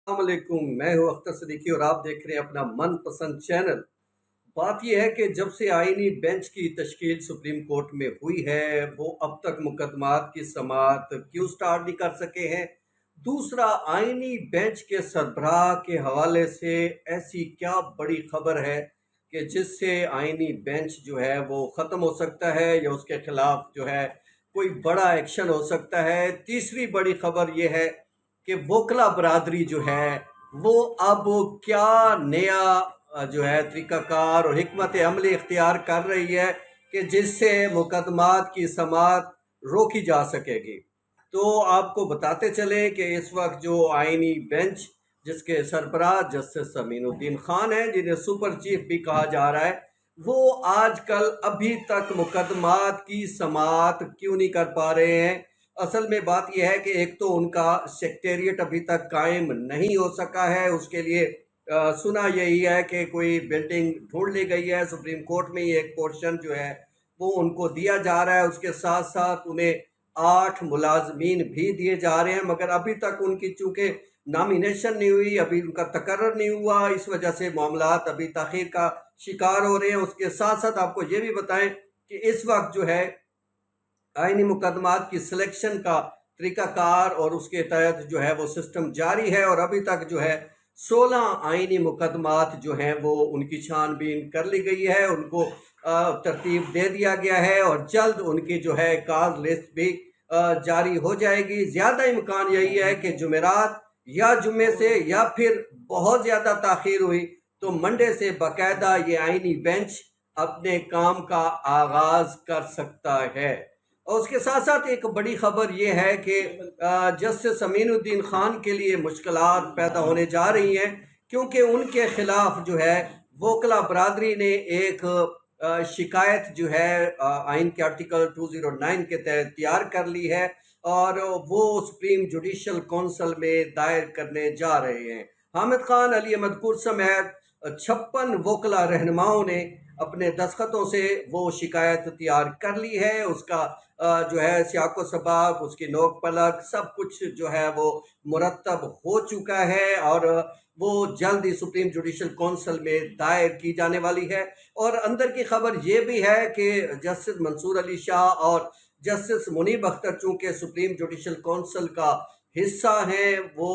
السلام علیکم، میں ہوں اختر صدیقی اور آپ دیکھ رہے ہیں اپنا من پسند چینل۔ بات یہ ہے کہ جب سے آئینی بینچ کی تشکیل سپریم کورٹ میں ہوئی ہے وہ اب تک مقدمات کی سماعت کیوں سٹارٹ نہیں کر سکے ہیں۔ دوسرا، آئینی بینچ کے سربراہ کے حوالے سے ایسی کیا بڑی خبر ہے کہ جس سے آئینی بینچ جو ہے وہ ختم ہو سکتا ہے یا اس کے خلاف جو ہے کوئی بڑا ایکشن ہو سکتا ہے۔ تیسری بڑی خبر یہ ہے کہ وکلا برادری جو ہے وہ اب کیا نیا جو ہے طریقہ کار اور حکمت عملی اختیار کر رہی ہے کہ جس سے مقدمات کی سماعت روکی جا سکے گی۔ تو آپ کو بتاتے چلیں کہ اس وقت جو آئینی بینچ جس کے سربراہ جسٹس امین الدین خان ہیں، جنہیں سپر چیف بھی کہا جا رہا ہے، وہ آج کل ابھی تک مقدمات کی سماعت کیوں نہیں کر پا رہے ہیں۔ اصل میں بات یہ ہے کہ ایک تو ان کا سیکٹریٹ ابھی تک قائم نہیں ہو سکا ہے، اس کے لیے سنا یہی ہے کہ کوئی بلڈنگ ڈھونڈ لی گئی ہے سپریم کورٹ میں، یہ ایک پورشن جو ہے وہ ان کو دیا جا رہا ہے، اس کے ساتھ ساتھ انہیں 8 ملازمین بھی دیے جا رہے ہیں، مگر ابھی تک ان کی چونکہ نامینیشن نہیں ہوئی، ابھی ان کا تقرر نہیں ہوا، اس وجہ سے معاملات ابھی تاخیر کا شکار ہو رہے ہیں۔ اس کے ساتھ ساتھ آپ کو یہ بھی بتائیں کہ اس وقت جو ہے آئینی مقدمات کی سلیکشن کا طریقہ کار اور اس کے تحت جو ہے وہ سسٹم جاری ہے، اور ابھی تک جو ہے 16 آئینی مقدمات جو ہیں وہ ان کی چھان بین کر لی گئی ہے، ان کو ترتیب دے دیا گیا ہے، اور جلد ان کی جو ہے کاز لسٹ بھی جاری ہو جائے گی۔ زیادہ امکان یہی ہے کہ جمعرات یا جمعے سے، یا پھر بہت زیادہ تاخیر ہوئی تو منڈے سے باقاعدہ یہ آئینی بینچ اپنے کام کا آغاز کر سکتا ہے۔ اور اس کے ساتھ ساتھ ایک بڑی خبر یہ ہے کہ جسٹس امین الدین خان کے لیے مشکلات پیدا ہونے جا رہی ہیں، کیونکہ ان کے خلاف جو ہے وکلا برادری نے ایک شکایت جو ہے آئین کے آرٹیکل 209 کے تحت تیار کر لی ہے، اور وہ سپریم جوڈیشل کونسل میں دائر کرنے جا رہے ہیں۔ حامد خان، علی مدکور سمیت 56 وکلا رہنماؤں نے اپنے دستخطوں سے وہ شکایت تیار کر لی ہے، اس کا جو ہے سیاق و سباق، اس کی نوک پلک، سب کچھ جو ہے وہ مرتب ہو چکا ہے، اور وہ جلد ہی سپریم جوڈیشل کونسل میں دائر کی جانے والی ہے۔ اور اندر کی خبر یہ بھی ہے کہ جسٹس منصور علی شاہ اور جسٹس منیب اختر چونکہ سپریم جوڈیشل کونسل کا حصہ ہیں، وہ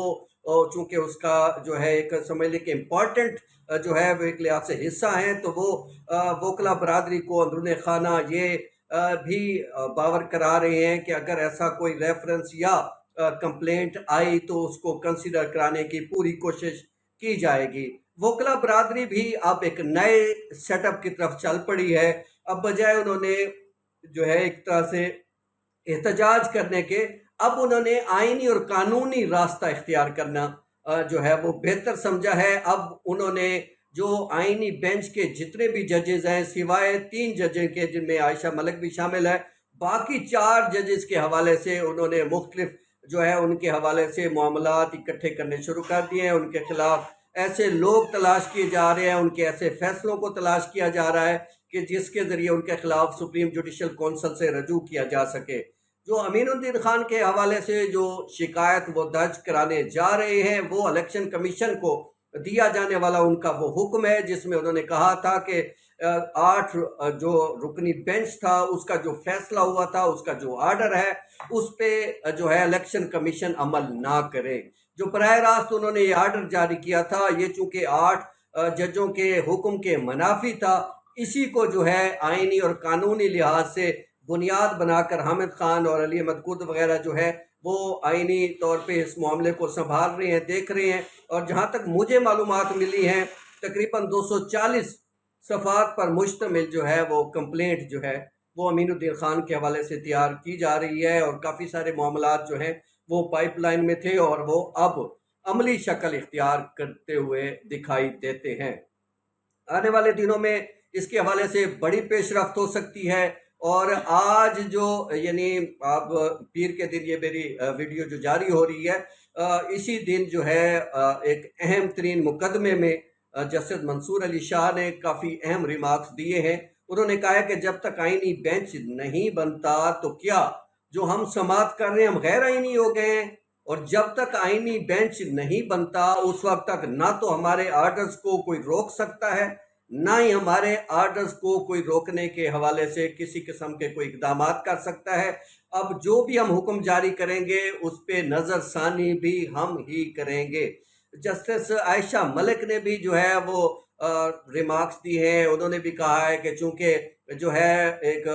چونکہ اس کا جو ہے ایک سمجھ لیں کہ امپورٹنٹ جو ہے وہ ایک لحاظ سے حصہ ہیں، تو وہ وکلا برادری کو اندرون خانہ یہ بھی باور کرا رہے ہیں کہ اگر ایسا کوئی ریفرنس یا کمپلینٹ آئی تو اس کو کنسیڈر کرانے کی پوری کوشش کی جائے گی۔ وکلا برادری بھی اب ایک نئے سیٹ اپ کی طرف چل پڑی ہے۔ اب بجائے انہوں نے جو ہے ایک طرح سے احتجاج کرنے کے، اب انہوں نے آئینی اور قانونی راستہ اختیار کرنا جو ہے وہ بہتر سمجھا ہے۔ اب انہوں نے جو آئینی بینچ کے جتنے بھی ججز ہیں، سوائے 3 ججز کے جن میں عائشہ ملک بھی شامل ہے، باقی 4 ججز کے حوالے سے انہوں نے مختلف جو ہے ان کے حوالے سے معاملات اکٹھے کرنے شروع کر دیے ہیں۔ ان کے خلاف ایسے لوگ تلاش کیے جا رہے ہیں، ان کے ایسے فیصلوں کو تلاش کیا جا رہا ہے کہ جس کے ذریعے ان کے خلاف سپریم جوڈیشل کونسل سے رجوع کیا جا سکے۔ جو امین الدین خان کے حوالے سے جو شکایت وہ درج کرانے جا رہے ہیں، وہ الیکشن کمیشن کو دیا جانے والا ان کا وہ حکم ہے، جس میں انہوں نے کہا تھا کہ 8 جو رکنی بینچ تھا اس کا جو فیصلہ ہوا تھا، اس کا جو آرڈر ہے، اس پہ جو ہے الیکشن کمیشن عمل نہ کرے۔ جو براہ راست انہوں نے یہ آرڈر جاری کیا تھا، یہ چونکہ 8 ججوں کے حکم کے منافی تھا، اسی کو جو ہے آئینی اور قانونی لحاظ سے بنیاد بنا کر حامد خان اور علی مدکود وغیرہ جو ہے وہ آئینی طور پہ اس معاملے کو سنبھال رہے ہیں، دیکھ رہے ہیں۔ اور جہاں تک مجھے معلومات ملی ہیں، تقریباً 240 صفحات پر مشتمل جو ہے وہ کمپلینٹ جو ہے وہ امین الدین خان کے حوالے سے تیار کی جا رہی ہے، اور کافی سارے معاملات جو ہیں وہ پائپ لائن میں تھے اور وہ اب عملی شکل اختیار کرتے ہوئے دکھائی دیتے ہیں۔ آنے والے دنوں میں اس کے حوالے سے بڑی پیش رفت ہو سکتی ہے، اور آج جو یعنی اب پیر کے دن یہ میری ویڈیو جو جاری ہو رہی ہے، اسی دن جو ہے ایک اہم ترین مقدمے میں جسٹس منصور علی شاہ نے کافی اہم ریمارکس دیے ہیں۔ انہوں نے کہا ہے کہ جب تک آئینی بینچ نہیں بنتا تو کیا جو ہم سماعت کر رہے ہیں ہم غیر آئینی ہو گئے ہیں؟ اور جب تک آئینی بینچ نہیں بنتا اس وقت تک نہ تو ہمارے آرڈرز کو کوئی روک سکتا ہے، نہ ہی ہمارے آرڈرز کو کوئی روکنے کے حوالے سے کسی قسم کے کوئی اقدامات کر سکتا ہے۔ اب جو بھی ہم حکم جاری کریں گے اس پہ نظر ثانی بھی ہم ہی کریں گے۔ جسٹس عائشہ ملک نے بھی جو ہے وہ ریمارکس دی ہیں، انہوں نے بھی کہا ہے کہ چونکہ جو ہے ایک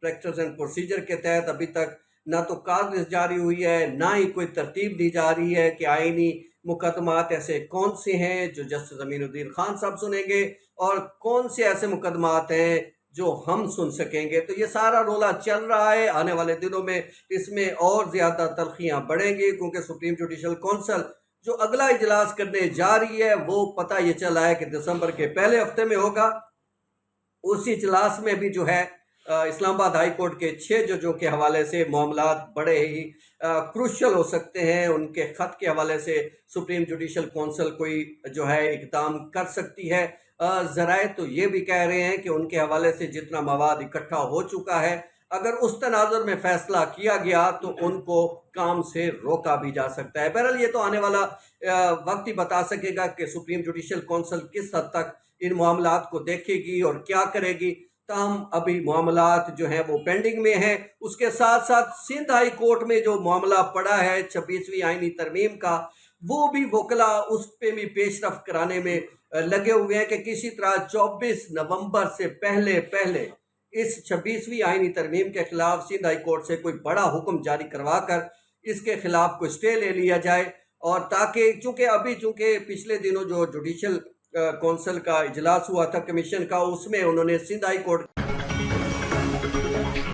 پریکٹس اینڈ پروسیجر کے تحت ابھی تک نہ تو کاغذ جاری ہوئی ہے، نہ ہی کوئی ترتیب دی جا رہی ہے کہ آئینی مقدمات ایسے کون سے ہیں جو جسٹس امین الدین خان صاحب سنیں گے اور کون سے ایسے مقدمات ہیں جو ہم سن سکیں گے۔ تو یہ سارا رولا چل رہا ہے، آنے والے دنوں میں اس میں اور زیادہ تلخیاں بڑھیں گی، کیونکہ سپریم جوڈیشل کونسل جو اگلا اجلاس کرنے جا رہی ہے وہ پتہ یہ چلا ہے کہ دسمبر کے پہلے ہفتے میں ہوگا۔ اسی اجلاس میں بھی جو ہے اسلام آباد ہائی کورٹ کے 6 ججوں کے حوالے سے معاملات بڑے ہی کروشل ہو سکتے ہیں۔ ان کے خط کے حوالے سے سپریم جوڈیشل کونسل کوئی جو ہے اقدام کر سکتی ہے۔ ذرائع تو یہ بھی کہہ رہے ہیں کہ ان کے حوالے سے جتنا مواد اکٹھا ہو چکا ہے، اگر اس تناظر میں فیصلہ کیا گیا تو ان کو کام سے روکا بھی جا سکتا ہے۔ بہرحال یہ تو آنے والا وقت ہی بتا سکے گا کہ سپریم جوڈیشل کونسل کس حد تک ان معاملات کو دیکھے گی اور کیا کرے گی۔ تاہم ابھی معاملات جو ہیں وہ پینڈنگ میں ہیں۔ اس کے ساتھ ساتھ سندھ ہائی کورٹ میں جو معاملہ پڑا ہے 26ویں آئینی ترمیم کا، وہ بھی وکلا اس پہ بھی پیش رفت کرانے میں لگے ہوئے ہیں کہ کسی طرح 24 نومبر سے پہلے اس 26ویں آئینی ترمیم کے خلاف سندھ ہائی کورٹ سے کوئی بڑا حکم جاری کروا کر اس کے خلاف کوئی سٹے لے لیا جائے، اور تاکہ چونکہ پچھلے دنوں جو جوڈیشل کونسل کا اجلاس ہوا تھا کمیشن کا، اس میں انہوں نے سندھ ہائی کورٹ